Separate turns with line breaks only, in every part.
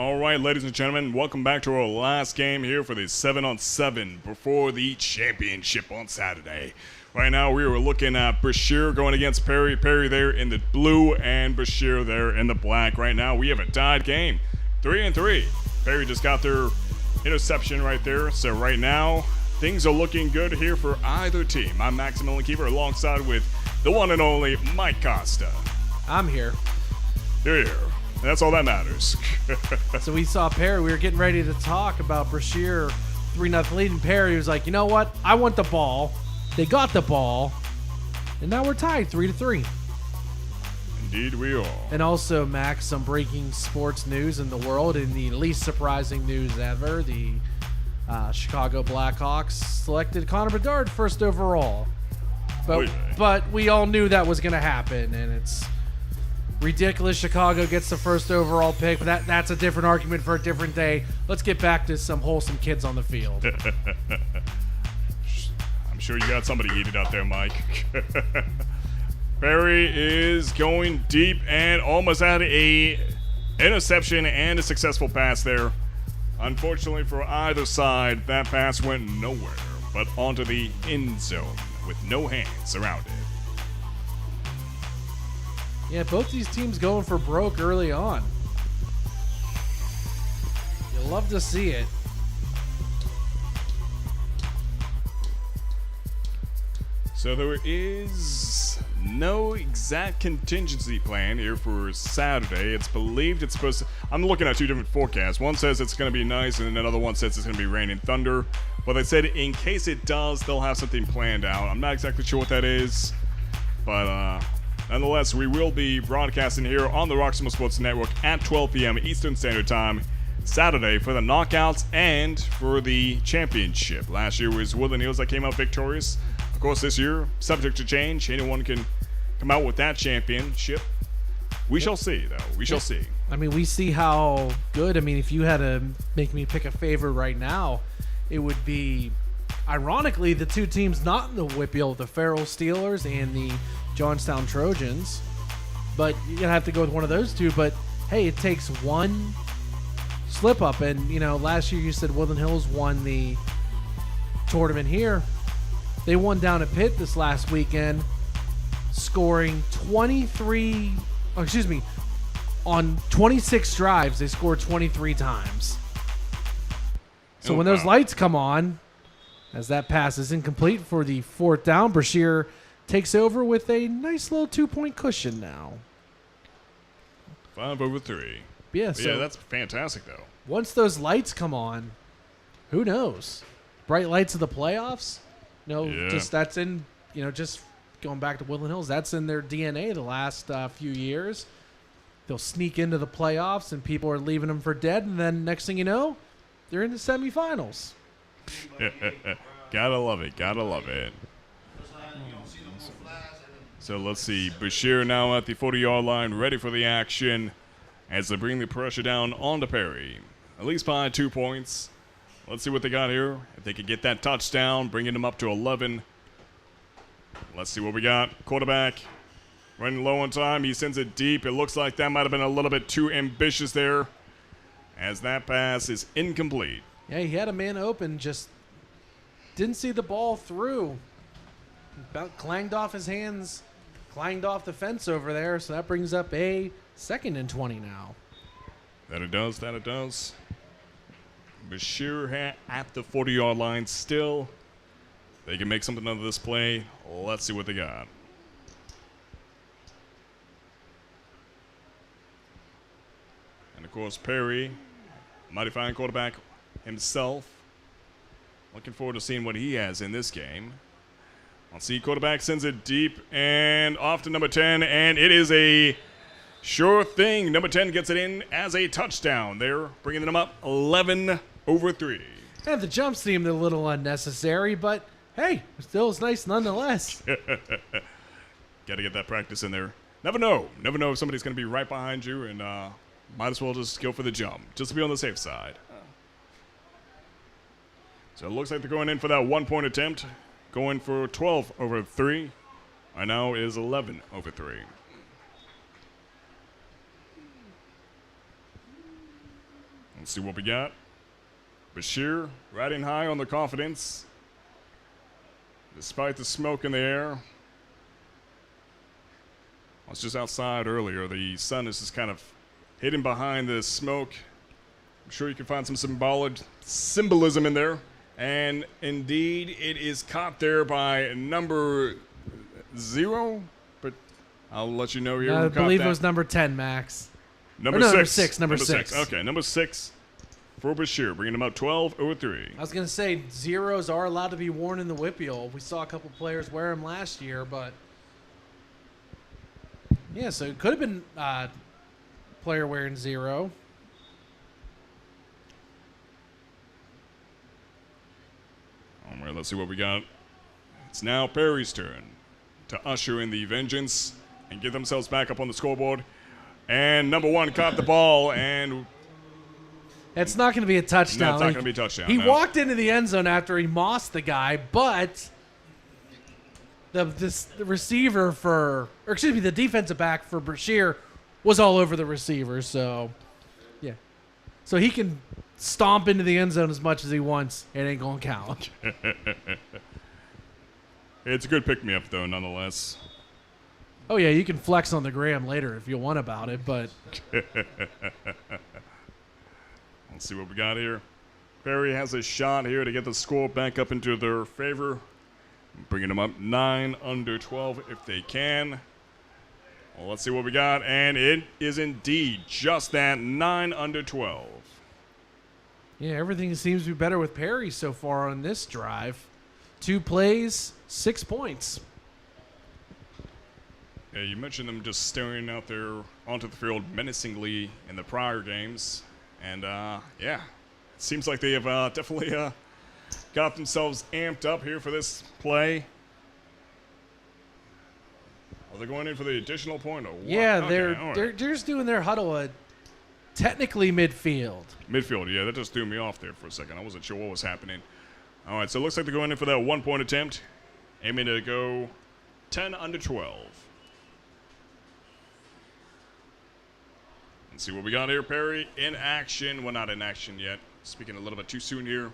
All right, ladies and gentlemen, welcome back to our last game here for the 7-on-7 before the championship on Saturday. Right now, we are looking at Brashear going against Perry. Perry there in the blue and Brashear there in the black. Right now, we have a tied game, 3-3. Perry just got their interception right there. So right now, things are looking good here for either team. I'm Maximilian Keeper alongside with the one and only Mike Costa.
I'm here.
You're here. And that's all that matters.
So we saw Perry. We were getting ready to talk about Brashear 3-0 lead, and Perry was like, you know what? I want the ball. They got the ball. And now we're tied 3-3.
Indeed we are.
And also, Max, some breaking sports news in the world, and the least surprising news ever. The Chicago Blackhawks selected Connor Bedard first overall. But we all knew that was going to happen, and it's ridiculous. Chicago gets the first overall pick, but that's a different argument for a different day. Let's get back to some wholesome kids on the field.
I'm sure you got somebody heated out there, Mike. Perry is going deep and almost had a interception and a successful pass there. Unfortunately for either side, that pass went nowhere but onto the end zone with no hands around it.
Yeah, both these teams going for broke early on. You'll love to see it.
So there is no exact contingency plan here for Saturday. It's believed it's supposed to... I'm looking at two different forecasts. One says it's going to be nice, and another one says it's going to be rain and thunder. But they said in case it does, they'll have something planned out. I'm not exactly sure what that is, but nonetheless, we will be broadcasting here on the Roxamore Sports Network at 12 p.m. Eastern Standard Time Saturday for the knockouts and for the championship. Last year was Woodland Hills that came out victorious. Of course, this year, subject to change. Anyone can come out with that championship. We shall see, though. We shall see.
I mean, we see how good. I mean, if you had to make me pick a favorite right now, it would be, ironically, the two teams not in the Whitfield, the Farrell Steelers and the Johnstown Trojans. But you're going to have to go with one of those two. But, hey, it takes one slip up. And, you know, last year you said Woodland Hills won the tournament here. They won down at Pitt this last weekend, scoring on 26 drives, they scored 23 times. So when those lights come on, as that pass is incomplete for the fourth down, Brashear takes over with a nice little 2-point cushion now.
5/3.
Yeah, so
that's fantastic, though.
Once those lights come on, who knows? Bright lights of the playoffs? That's in, just going back to Woodland Hills, that's in their DNA the last few years. They'll sneak into the playoffs, and people are leaving them for dead, and then next thing you know, they're in the semifinals.
Gotta love it. Gotta love it. So let's see. Brashear now at the 40-yard line, ready for the action as they bring the pressure down onto Perry. At least by 2 points. Let's see what they got here. If they could get that touchdown, bringing them up to 11. Let's see what we got. Quarterback running low on time. He sends it deep. It looks like that might have been a little bit too ambitious there, as that pass is incomplete.
Yeah, he had a man open, just didn't see the ball through. About clanged off his hands, clanged off the fence over there, so that brings up a 2nd and 20 now.
That it does. Brashear at the 40-yard line still. They can make something out of this play. Let's see what they got. And, of course, Perry, mighty fine quarterback himself. Looking forward to seeing what he has in this game. Let's see, quarterback sends it deep and off to number 10, and it is a sure thing. Number 10 gets it in as a touchdown. They're bringing them up 11/3.
And the jump seemed a little unnecessary, but hey, still is nice nonetheless.
Got to get that practice in there. Never know if somebody's going to be right behind you, and might as well just go for the jump, just to be on the safe side. So it looks like they're going in for that 1-point attempt, going for 12/3. Right now is 11/3. Let's see what we got. Brashear riding high on the confidence. Despite the smoke in the air. I was just outside earlier. The sun is just kind of hidden behind the smoke. I'm sure you can find some symbolism in there. And indeed, it is caught there by number 0. But I'll let you know here.
I believe it was number 10, Max.
Number six.
Number six.
Okay, number 6 for Brashear, bringing him up 12-03.
I was going to say, zeros are allowed to be worn in the whippeal. We saw a couple players wear them last year, but... Yeah, so it could have been player wearing 0.
All right, let's see what we got. It's now Perry's turn to usher in the vengeance and get themselves back up on the scoreboard. And number 1 caught the ball, and
it's not going to be a touchdown.
No, it's not going to be a touchdown.
He walked into the end zone after he mossed the guy, but the receiver the defensive back for Brashear was all over the receiver. So, yeah. So he can stomp into the end zone as much as he wants. It ain't going to count.
It's a good pick-me-up, though, nonetheless.
Oh, yeah, you can flex on the gram later if you want about it, but...
Let's see what we got here. Perry has a shot here to get the score back up into their favor. Bringing them up 9-12 if they can. Well, let's see what we got. And it is indeed just that, 9-12.
Yeah, everything seems to be better with Perry so far on this drive. 2 plays, 6 points.
Yeah, you mentioned them just staring out there onto the field menacingly in the prior games. And, yeah, it seems like they have definitely got themselves amped up here for this play. Are they going in for the additional point or what?
Yeah,
Okay,
they're just doing their huddle at technically midfield.
Midfield, yeah, that just threw me off there for a second. I wasn't sure what was happening. All right, so it looks like they're going in for that 1-point attempt. Aiming to go 10-12. Let's see what we got here, Perry. In action. Well, not in action yet. Speaking a little bit too soon here.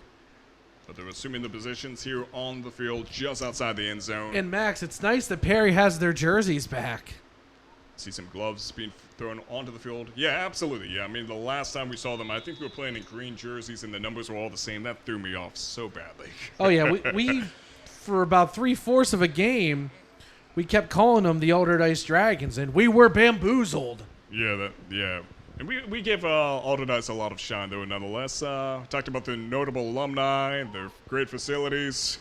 But they're assuming the positions here on the field just outside the end zone.
And, Max, it's nice that Perry has their jerseys back.
See some gloves being thrown onto the field. Yeah, absolutely. Yeah, I mean, the last time we saw them, I think we were playing in green jerseys and the numbers were all the same. That threw me off so badly.
Oh, yeah. We for about 3/4 of a game, we kept calling them the Altered Ice Dragons, and we were bamboozled.
Yeah. And we give Altered Ice a lot of shine, though, nonetheless. Talked about the notable alumni, their great facilities.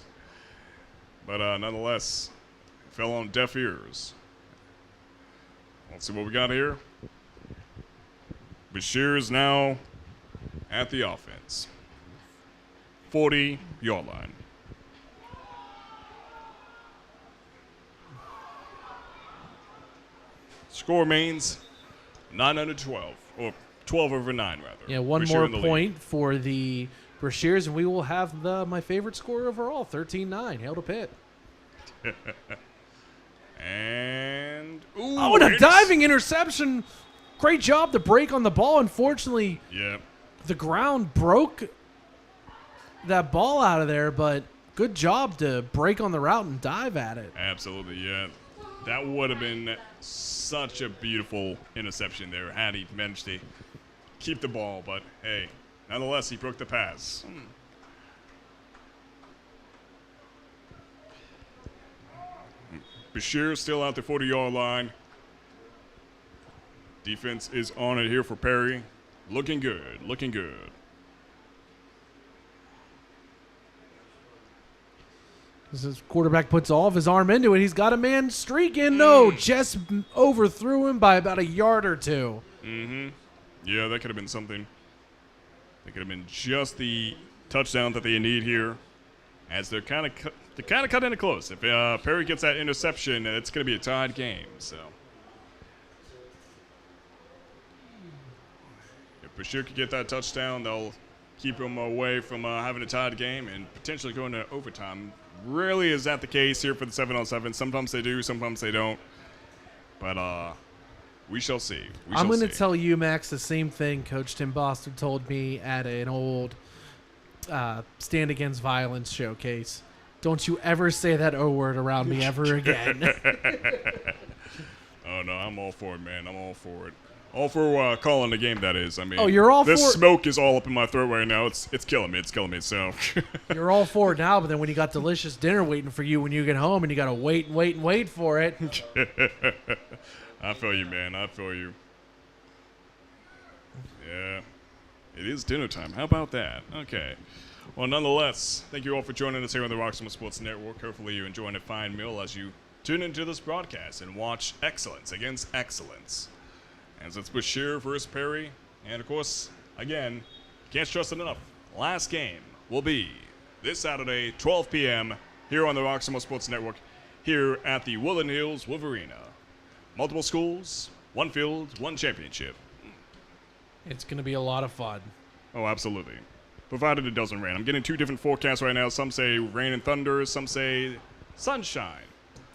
But nonetheless, it fell on deaf ears. Let's see what we got here. Brashear is now at the offense. 40-yard line. Score remains 9-12, or 12-9, rather.
Yeah, one
Brashear
more point for the Brashears, and we will have my favorite score overall, 13-9. Hail to Pitt.
And
a diving interception. Great job to break on the ball. Unfortunately, the ground broke that ball out of there, but good job to break on the route and dive at it.
Absolutely, yeah. That would have been such a beautiful interception there had he managed to keep the ball, but hey, nonetheless, he broke the pass. Brashear still out the 40-yard line. Defense is on it here for Perry. Looking good.
As his quarterback puts all of his arm into it, he's got a man streaking. No, just overthrew him by about a yard or two.
Yeah, that could have been something. That could have been just the touchdown that they need here, as they're kind of cut into close. If Perry gets that interception, it's going to be a tied game. So if Brashear could get that touchdown, they'll keep him away from having a tied game and potentially going to overtime. Rarely is that the case here for the 7-on-7. Sometimes they do, sometimes they don't. But We shall see.
I'm going to tell you, Max, the same thing Coach Tim Boston told me at an old Stand Against Violence showcase. Don't you ever say that O word around me ever again.
Oh, no, I'm all for it, man. I'm all for it. All for calling the game, that is. I mean,
you're all
this
for
smoke is all up in my throat right now. It's killing me. It's killing me. So
you're all for it now, but then when you got delicious dinner waiting for you when you get home and you got to wait and wait and wait for it.
I feel you, man. I feel you. Yeah. It is dinner time. How about that? Okay. Well, nonetheless, thank you all for joining us here on the Roxamore Sports Network. Hopefully you're enjoying a fine meal as you tune into this broadcast and watch excellence against excellence. As it's Brashear versus Perry. And, of course, again, can't stress it enough. Last game will be this Saturday, 12 p.m., here on the Roxamore Sports Network, here at the Woodland Hills Wolvarena. Multiple schools, one field, one championship.
It's going to be a lot of fun.
Oh, absolutely. Provided it doesn't rain. I'm getting two different forecasts right now. Some say rain and thunder. Some say sunshine.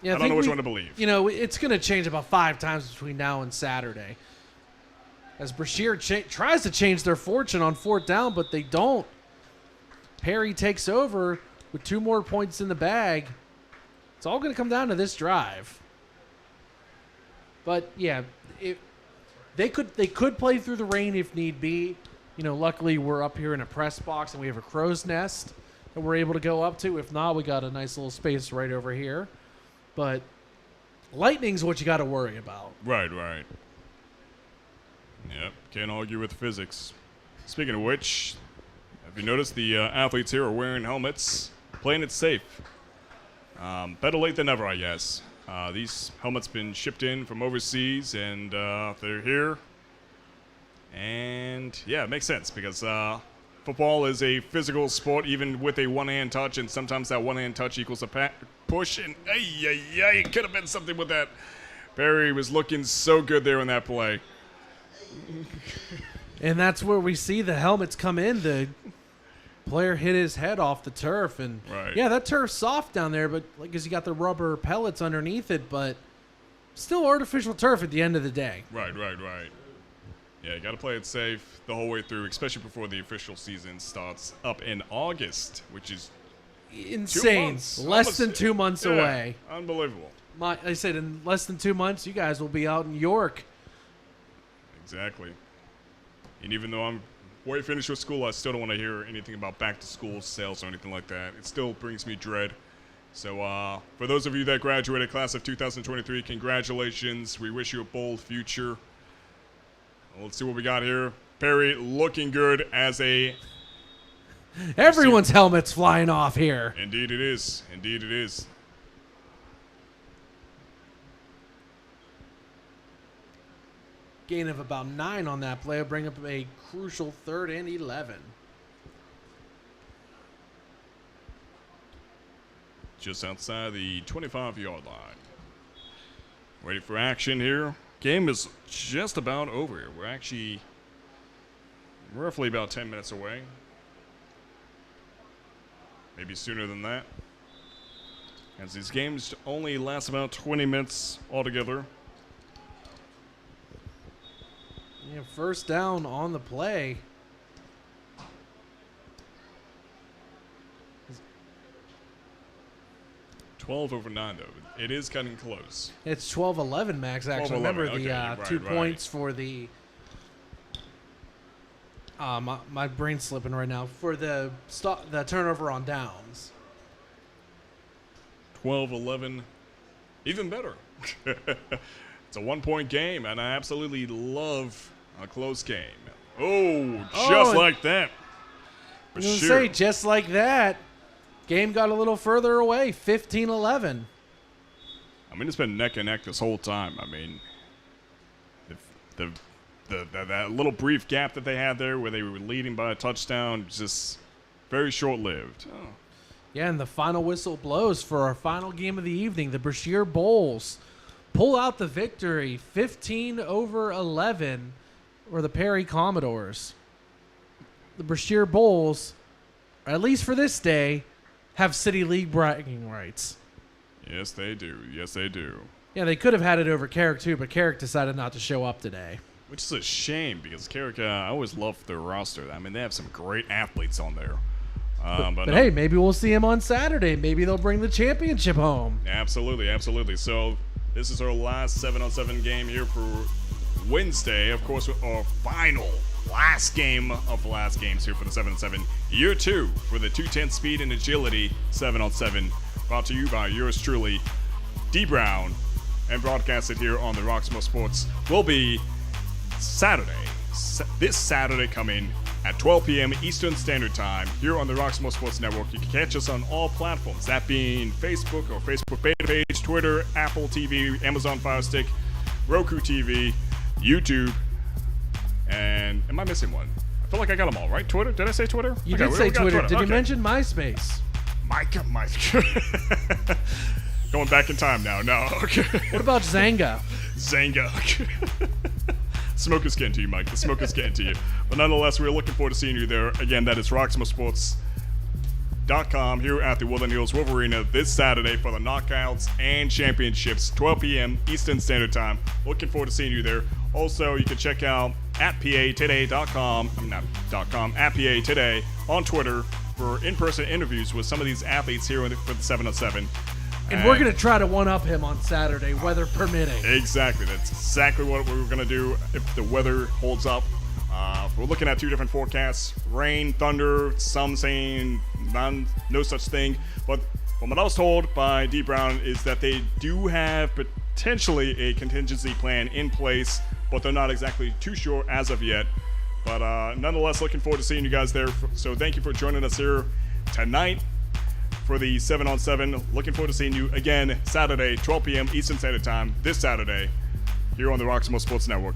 Yeah,
I don't know which one to believe.
You know, it's going to change about 5 times between now and Saturday. As Brashear tries to change their fortune on 4th down, but they don't. Perry takes over with 2 more points in the bag. It's all going to come down to this drive. But, yeah, they could play through the rain if need be. You know, luckily we're up here in a press box and we have a crow's nest that we're able to go up to. If not, we got a nice little space right over here. But lightning's what you got to worry about.
Right. Yep, can't argue with physics. Speaking of which, have you noticed the athletes here are wearing helmets, playing it safe? Better late than never, I guess. These helmets been shipped in from overseas, and they're here. And, yeah, it makes sense because football is a physical sport, even with a one-hand touch, and sometimes that one-hand touch equals a push, and it could have been something with that. Barry was looking so good there in that play.
And that's where we see the helmets come in. The player hit his head off the turf, and yeah, that turf's soft down there, but because you got the rubber pellets underneath it, but still artificial turf at the end of the day. Right.
Yeah, you got to play it safe the whole way through, especially before the official season starts up in August, which is
insane. Less than 2 months away.
Unbelievable.
I said in less than 2 months, you guys will be out in York.
Exactly. And even though I'm way finished with school, I still don't want to hear anything about back-to-school sales or anything like that. It still brings me dread. So for those of you that graduated class of 2023, congratulations. We wish you a bold future. Let's see what we got here. Perry looking good as a...
Everyone's helmet's flying off here.
Indeed it is. Indeed it is.
Gain of about 9 on that play will bring up a crucial 3rd and 11.
Just outside the 25-yard line. Ready for action here. Game is just about over. We're actually roughly about 10 minutes away. Maybe sooner than that. As these games only last about 20 minutes altogether.
Yeah, 1st down on the play.
$12-9, though. It is cutting close.
It's 12-11, Max, actually.
12-11.
Remember
Okay,
the 2 points for the... my brain's slipping right now. For the turnover on downs.
12-11. Even better. It's a 1-point game, and I absolutely love a close game. Just like that.
I was going to say, just like that. Game got a little further away, 15-11.
I mean, it's been neck and neck this whole time. I mean, that little brief gap that they had there where they were leading by a touchdown, just very short-lived. Oh.
Yeah, and the final whistle blows for our final game of the evening. The Brashear Bulls pull out the victory, 15-11, or the Perry Commodores. The Brashear Bulls, at least for this day, have City League bragging rights.
Yes, they do. Yes, they do.
Yeah, they could have had it over Carrick too, but Carrick decided not to show up today.
Which is a shame because Carrick, I always loved their roster. I mean, they have some great athletes on there.
But hey, maybe we'll see him on Saturday. Maybe they'll bring the championship home.
Absolutely, absolutely. So this is our last 7-on-7 game here for Wednesday. Of course, our last game of the last games here for the 7-on-7. Year 2 for the 210 speed and agility 7-on-7. Brought to you by yours truly, D. Brown, and broadcasted here on the Roxamore Sports. Will be Saturday. This Saturday coming at 12 p.m. Eastern Standard Time here on the Roxamore Sports Network. You can catch us on all platforms, that being Facebook or Facebook beta page, Twitter, Apple TV, Amazon Fire Stick, Roku TV, YouTube, and am I missing one? I feel like I got them all, right? Twitter? Did I say Twitter?
You did say Twitter. Did you
Okay.
mention MySpace?
My going back in time now. No, okay.
What about Zanga?
Zanga. Smoke is getting to you, Mike. The smoke is getting to you. But nonetheless, we're looking forward to seeing you there. Again, that is RoxamoreSports.com here at the Woodland Hills Wolvarena this Saturday for the knockouts and championships, 12 p.m. Eastern Standard Time. Looking forward to seeing you there. Also, you can check out at PAToday.com, at PA Today on Twitter for in-person interviews with some of these athletes here for the 7-on-7.
And we're going to try to one-up him on Saturday, weather permitting.
Exactly. That's exactly what we're going to do if the weather holds up. We're looking at 2 different forecasts. Rain, thunder, some saying no such thing. But from what I was told by D. Brown is that they do have potentially a contingency plan in place, but they're not exactly too sure as of yet. But nonetheless, looking forward to seeing you guys there. So thank you for joining us here tonight for the 7-on-7. Looking forward to seeing you again Saturday, 12 p.m. Eastern Standard Time, this Saturday, here on the Roxamore Sports Network.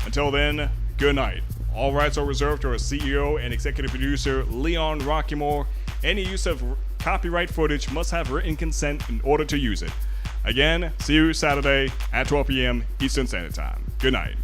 Until then, good night. All rights are reserved to our CEO and executive producer, Leon Rockymore. Any use of copyright footage must have written consent in order to use it. Again, see you Saturday at 12 p.m. Eastern Standard Time. Good night.